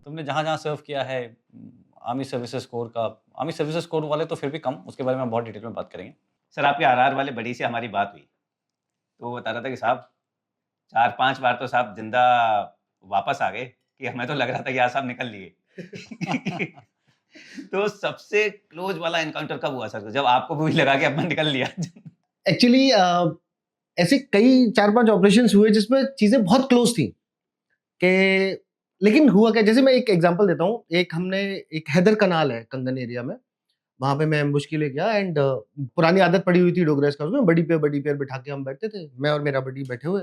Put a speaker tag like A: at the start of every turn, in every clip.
A: तुमने जहाँ-जहाँ सर्व किया है आर्मी सर्विसेज कोर का, आर्मी सर्विसेज कोर वाले तो फिर भी कम, उसके बारे में बहुत डिटेल में बात करेंगे।
B: सर आपके आरआर वाले बडी से हमारी बात हुई, तो वो बता रहा था कि साहब 4-5 बार तो साहब जिंदा वापस आ गए कि हमें तो लग रहा था कि यार साहब निकल लिए। तो सबसे क्लोज वाला एनकाउंटर कब हुआ सर? जब आपको भी लगा कि अब मैं निकल लिया?
C: एक्चुअली ऐसे कई 4-5 ऑपरेशंस हुए जिसमें चीजें बहुत क्लोज थी कि लेकिन हुआ क्या, जैसे मैं एक एग्जांपल देता हूँ। एक हैदर कनाल है कंगन एरिया में, वहां पे मैं एम्बुश के लिए गया एंड पुरानी आदत पड़ी हुई थी डोगरेस का, उसमें बड़ी पे बिठा के हम बैठते थे, मैं और मेरा बडी बैठे हुए,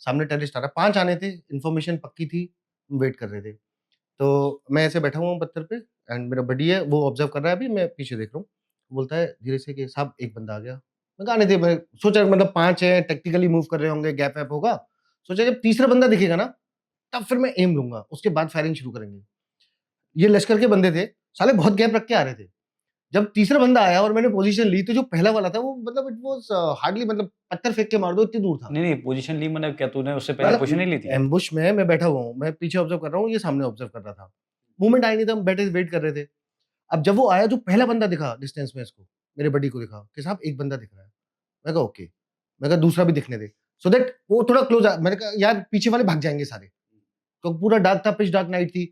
C: सामने टेररिस्ट आ रहा, 5 आने थे, इन्फॉर्मेशन पक्की थी, वेट कर रहे थे। तो मैं ऐसे बैठा हुआ हूँ पत्थर पे एंड मेरा बडी है, वो ऑब्जर्व कर रहा है, अभी मैं पीछे देख रहा हूँ, बोलता है धीरे से कि साहब एक बंदा आ गया। मैं कहा आने थे, मैं सोचा मतलब 5 है, टेक्टिकली मूव कर रहे होंगे, गैप वैप होगा, सोचा जब तीसरा बंदा दिखेगा ना तब फिर मैं एम लूंगा, उसके बाद फायरिंग शुरू करेंगे। ये लश्कर के बंदे थे, साले बहुत गैप रख के आ रहे थे। जब तीसरा बंदा आया और मैंने पोजीशन ली तो जो पहला वाला था वो मतलब इट वाज हार्डली, मतलब पत्थर फेंक के मार दो इतनी दूर था।
A: नहीं, नहीं, पोजीशन ली मतलब क्या तूने उससे पहले
C: मतलब
A: पोजीशन नहीं ली थी?
C: एम्बुश में मैं बैठा हुआ हूँ, मैं पीछे ऑब्जर्व कर रहा हूँ, ये सामने ऑब्जर्व कर रहा था। मूवमेंट आई नहीं था, हम बैठे वेट कर रहे थे। अब जब वो आया जो पहला बंदा दिखा डिस्टेंस में इसको, मेरे बडी को दिखा कि साहब एक बंदा दिख रहा है। मैं कहा ओके, मैं कहा दूसरा भी दिखने दे, सो दैट वो थोड़ा क्लोज आ, मैंने कहा यार पीछे वाले भाग जाएंगे सारे, तो पूरा डार्क था, पिच डार्क नाइट थी।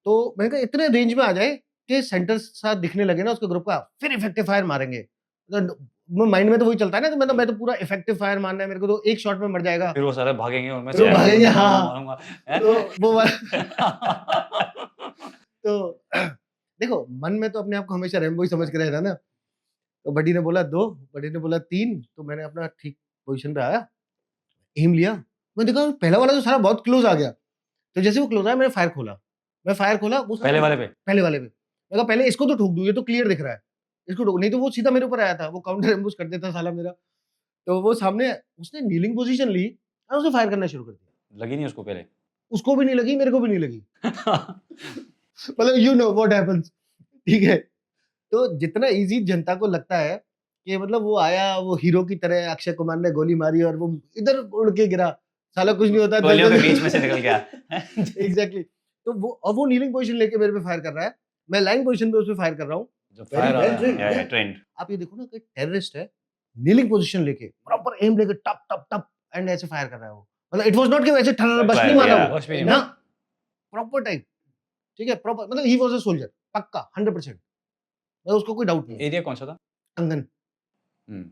C: तो मैंने कहा इतने रेंज में आ जाए कि सेंटर साथ दिखने लगे ना उसके ग्रुप का, फिर इफेक्टिव फायर मारेंगे। माइंड में तो वही चलता है ना कि मैं तो पूरा इफेक्टिव फायर मारना है मेरे को, तो एक शॉट में मर जाएगा,
A: फिर वो सारे भागेंगे और मैं
C: फिर वो भागेंगे, हाँ।
A: मारूंगा, हैं?
C: तो वो तो देखो मन में तो अपने आप को हमेशा रैम्बो ही समझ के रहना ना। तो बडी ने बोला 2, बडी ने बोला 3, तो मैंने अपना ठीक पोजीशन पे आया, एम लिया, मैं देखा पहला वाला तो सारा बहुत क्लोज आ गया। तो जैसे वो क्लोज आया मैंने फायर खोला, वो
A: पहले वाले पे?
C: पहले वाले पे। मैं कहा पहले इसको तो ठोक दूं, ये तो क्लियर दिख रहा है, इसको ठोक, नहीं तो वो सीधा मेरे ऊपर आया था, वो काउंटर एम्बुश कर देता साला मेरा। तो वो सामने उसने नीलिंग पोजीशन ली और उसने फायर करना शुरू कर दिया।
A: लगी नहीं उसको पहले?
C: उसको भी नहीं लगी, मेरे को भी नहीं लगी। मतलब यू नो व्हाट हैपेंस, ठीक है। तो जितना इजी जनता को लगता है कि मतलब वो आया, वो हीरो की तरह अक्षय कुमार ने गोली मारी और वो इधर उड़ के गिरा, साला कुछ नहीं होता,
B: गोलियों के बीच में से निकल गया।
C: एग्जैक्टली। तो वो नीलिंग पोजीशन लेके मेरे पे फायर कर रहा है, मैं लाइन पोजीशन पे उस पे फायर कर रहा हूँ।
A: जो फायर आ रहा है,
B: या ट्रेंड।
C: आप ये देखो ना कि टेररिस्ट है, नीलिंग पोजीशन लेके प्रॉपर एम लेके टप टप टप एंड ऐसे फायर कर रहा है वो। मतलब इट वाज नॉट कि वैसे बस नहीं मारा वो,
A: बस भी नहीं
C: ना,
A: मारा।
C: प्रॉपर टाइम, ठीक है, प्रॉपर, मतलब ही वाज अ सोल्जर पक्का 100%, मतलब उसको कोई डाउट नहीं है।
A: एरिया कौन सा था?
C: कंगन।
A: हम्म।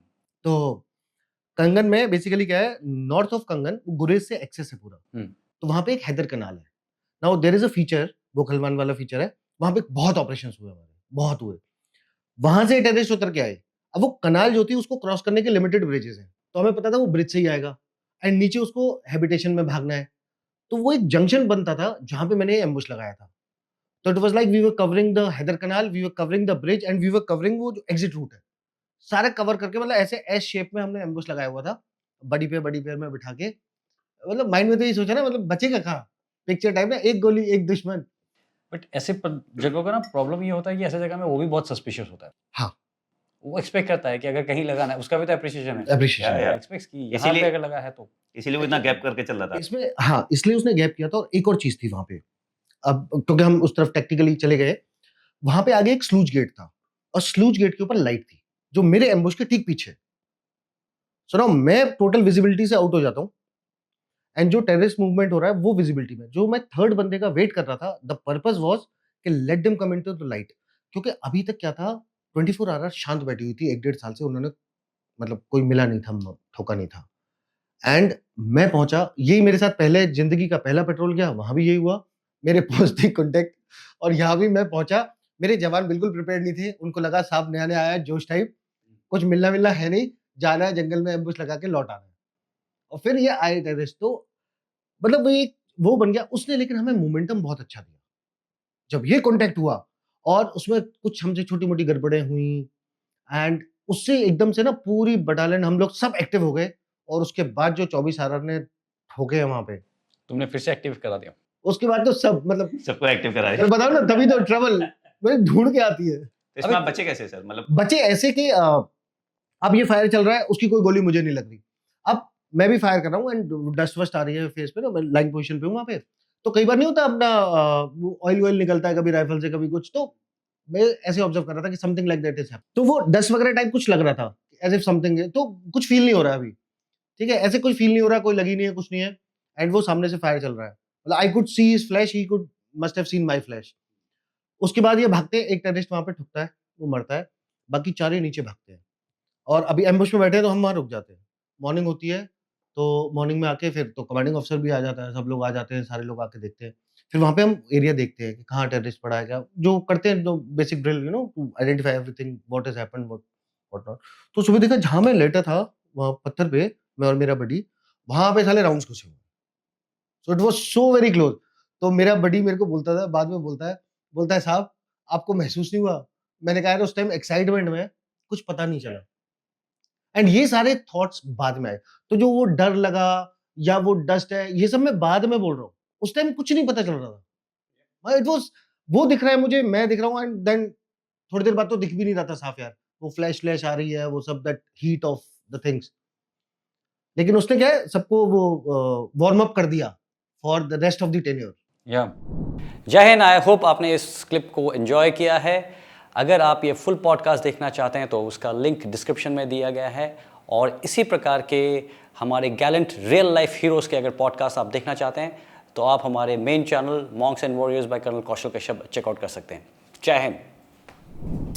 C: तो कंगन में बेसिकली क्या है, नॉर्थ ऑफ कंगन गुरेज से एक्सेस है पूरा। तो वहां पे एक हैदर कनाल है। Now there is a feature, वो खलवान वाला फीचर है, वहां पे बहुत ऑपरेशंस हुए हमारे, बहुत हुए। वहां से टेररिस्ट उतर के आए। अब वो कनाल जो थी उसको क्रॉस करने के लिमिटेड ब्रिजेस हैं, तो हमें पता था वो ब्रिज से ही आएगा एंड नीचे उसको हैबिटेशन में भागना है। तो वो एक जंक्शन बनता था जहां पे मैंने एम्बुश लगाया था। तो it was like we were covering the Haidar canal, we were covering the bridge and we were covering वो जो एग्जिट रूट है, सारे कवर करके, मतलब ऐसे एस शेप में हमने एम्बुश लगाया हुआ था, बड़ी पे में बिठा के। मतलब माइंड में तो ये सोचा ना, मतलब बचेगा कहाँ, पिक्चर टाइप ना, एक गोली एक दुश्मन।
A: बट ऐसे जगहों का ना प्रॉब्लम ये होता है कि ऐसे जगह में वो भी बहुत सस्पिशियस होता है।
C: हाँ,
A: वो एक्सपेक्ट करता है कि अगर कहीं लगाना है, उसका भी तो एप्रिसिएशन है।
C: एप्रिशिएशन
B: या
A: एक्सपेक्ट कि यहाँ
B: इसीलिए
A: पे अगर लगा है तो
B: इसीलिए वो इतना गैप करके चल रहा था।
C: इसमें, हाँ, इसलिए उसने गैप किया था। और एक और चीज थी वहां पे, अब क्योंकि हम उस तरफ टैक्टिकली चले गए, वहां पे आगे एक स्लूज गेट था और स्लूज गेट के ऊपर लाइट थी जो मेरे एम्बुश के ठीक पीछे। सो नाउ मैं टोटल विजिबिलिटी से आउट हो जाता हूँ एंड जो टेररिस्ट मूवमेंट हो रहा है वो विजिबिलिटी में, जो मैं थर्ड बंदे का वेट कर रहा था, द पर्पस वाज कि let them come into the light. क्योंकि अभी तक क्या था, 24 आवर शांत बैठी हुई थी, 1-1.5 साल से उन्होंने, मतलब कोई मिला नहीं था, ठोका नहीं था। एंड मैं पहुंचा, यही मेरे साथ पहले जिंदगी का पहला पेट्रोल गया, वहां भी यही हुआ, मेरे पहुंचते कॉन्टेक्ट। और यहाँ भी मैं पहुंचा, मेरे जवान बिल्कुल प्रिपेयर नहीं थे, उनको लगा साहब नया नया आया है, जोश टाइप, कुछ मिलना मिलना है नहीं, जाना है जंगल में एम्बुश लगा के लौट आना है। और फिर ये आए टेररिस्ट, तो मतलब वो बन गया उसने, लेकिन हमें मोमेंटम बहुत अच्छा दिया जब ये कॉन्टेक्ट हुआ। और उसमें कुछ हमसे छोटी मोटी गड़बड़ें हुई एंड उससे एकदम से ना पूरी बटालियन हम लोग सब एक्टिव हो गए। और उसके बाद जो 24 आर ने ठोके हैं वहां पे,
A: तुमने फिर से एक्टिव करा दिया।
C: उसके बाद तो सब, मतलब
B: सबको एक्टिव करा
C: मैं
B: दिया।
C: बताओ ना, तभी तो ट्रबल मेरे ढूंढ के आती है।
B: तो इसमें आप बचे कैसे सर? मतलब
C: बचे ऐसे कि अब ये फायर चल रहा है, उसकी कोई गोली मुझे नहीं लग रही, अब मैं भी फायर कर रहा हूँ एंड डस्ट वस्ट आ रही है फेस पे ना, मैं लाइन पोजीशन पे हूँ वहां पे। तो कई बार नहीं होता अपना ऑयल वॉयल निकलता है कभी राइफल से कभी कुछ, तो मैं ऐसे ऑब्जर्व कर रहा था कि something like that is happening. तो वो डस्ट वगैरह टाइप कुछ लग रहा था, एज इफ समथिंग है, तो कुछ फील नहीं हो रहा है अभी, ठीक है, ऐसे कोई फील नहीं हो रहा, कोई लगी नहीं है, कुछ नहीं है, एंड वो सामने से फायर चल रहा है, मतलब I could see his flash, he could must have seen my flash. उसके बाद ये भागते हैं, एक टेररिस्ट वहां पे ठुकता है, वो मरता है, बाकी चारे नीचे भागते हैं, और अभी एम्बुश में बैठे हैं तो हम वहां रुक जाते हैं। मॉर्निंग होती है, तो मॉर्निंग में आके फिर तो कमांडिंग ऑफिसर भी आ जाता है, सब लोग आ जाते हैं, सारे लोग आके देखते हैं। फिर वहाँ पे हम एरिया देखते हैं कि कहाँ टेररिस्ट पड़ा है, क्या जो करते हैं, जो basic drill, to identify everything what has happened, what not. तो सुबह देखा जहाँ मैं लेटा था, वहाँ पत्थर पे, मैं और मेरा बडी, वहाँ पे साले राउंड्स घुसे हुए। So it was so very close. तो मेरा बडी मेरे को बोलता था, बाद में बोलता है साहब आपको महसूस नहीं हुआ? मैंने कहा यार उस टाइम एक्साइटमेंट में कुछ पता नहीं चला। एंड ये सारे थॉट्स बाद में आए। तो जो वो डर लगा या वो डस्ट है, ये सब मैं बाद में बोल रहा हूँ। उस टाइम कुछ नहीं पता चल रहा था। इट वाज, वो दिख रहा है मुझे, मैं दिख रहा हूँ, एंड देन थोड़ी देर बाद तो दिख भी नहीं रहा था साफ यार। वो फ्लैश आ रही है, वो सब that heat of the things. लेकिन उसने क्या है, सबको वो वार्म अप कर दिया for the rest of the tenure.
A: या जय हिंद। आई होप आपने इस क्लिप को एंजॉय किया है। अगर आप ये फुल पॉडकास्ट देखना चाहते हैं तो उसका लिंक डिस्क्रिप्शन में दिया गया है, और इसी प्रकार के हमारे गैलेंट रियल लाइफ हीरोज़ के अगर पॉडकास्ट आप देखना चाहते हैं तो आप हमारे main channel Monks and Warriors by colonel Kaushal Kashyap check out कर सकते हैं। जय हिंद।